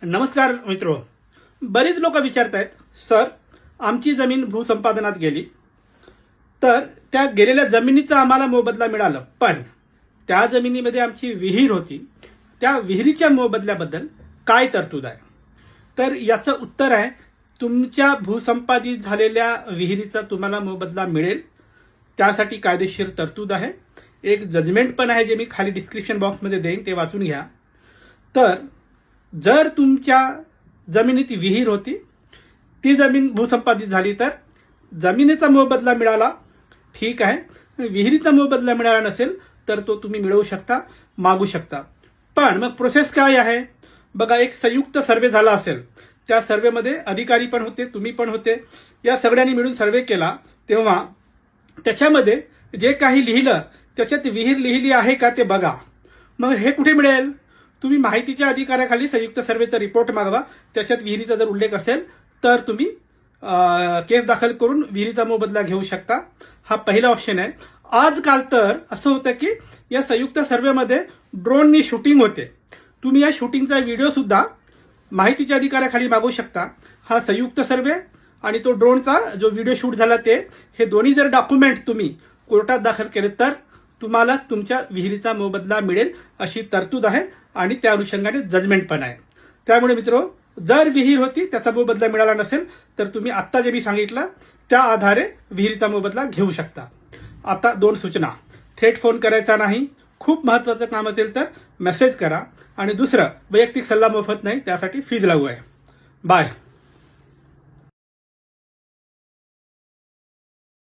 नमस्कार मित्रो. बरीच लोक विचारत आहेत, सर आमची जमीन भूसंपादनात गेली, तर त्या गेलेल्या जमिनीचा आम्हाला मोबदला मिळाला, पण त्या जमिनीमध्ये आमची विहीर होती, त्या विहिरीच्या मोबदल्याबद्दल काय तरतूद आहे? तर याचं उत्तर आहे, तुमच्या भूसंपादित झालेल्या विहिरीचा तुम्हाला मोबदला मिळेल. त्यासाठी कायदेशीर तरतूद आहे. एक जजमेंट पण आहे, जे मी खाली डिस्क्रिप्शन बॉक्समध्ये देईन, ते वाचून घ्या. तर जर तुमच्या जमिनीत विहीर होती, ती जमीन भूसंपादित झाली, तर जमिनीचा मोबदला मिळाला, ठीक आहे. विहिरीचा मोबदला मिळाला नसेल तर तो तुम्ही मिळवू शकता, मागू शकता. पण मग प्रोसेस काय आहे बघा. एक संयुक्त सर्वे झाला असेल, त्या सर्वेमध्ये अधिकारी पण होते, तुम्ही पण होते, या सगळ्यांनी मिळून सर्वे केला, तेव्हा त्याच्यामध्ये जे काही लिहिलं त्याच्यात विहीर लिहिली आहे का ते बघा. मग हे कुठे मिळेल? तुम्ही माहितीच्या अधिकाराखाली संयुक्त सर्वेचा रिपोर्ट मागवा. त्याच्यात विहिरीचा जर उल्लेख असेल तर तुम्ही केस दाखल करून विहिरीचा मोबदला घेऊ शकता. हा पहिला ऑप्शन आहे. आजकाल तर असं होतं की या संयुक्त सर्वेमध्ये ड्रोननी शूटिंग होते. तुम्ही या शूटिंगचा व्हिडिओ सुद्धा माहितीच्या अधिकाराखाली मागवू शकता. हा संयुक्त सर्वे आणि तो ड्रोनचा जो व्हिडिओ शूट झाला हे दोन्ही जर डॉक्युमेंट तुम्ही कोर्टात दाखल केले तर तुम्हाला तुमच्या विहिरीचा मोबदला मिळेल, अशी तरतूद आहे. आणि त्या अनुषंगाने जजमेंट पण आहे. त्यामुळे मित्रो, जर विहीर होती त्याचा मोबदला मिळाला नसेल तर तुम्ही आत्ता जे मी सांगितलं त्या आधारे विहिरीचा मोबदला घेऊ शकता. आता 2 सूचना. थेट फोन करायचा नाही. खूप महत्वाचं काम असेल तर मेसेज करा. आणि दुसरं, वैयक्तिक सल्ला मोफत नाही, त्यासाठी फीज लागू आहे. बाय.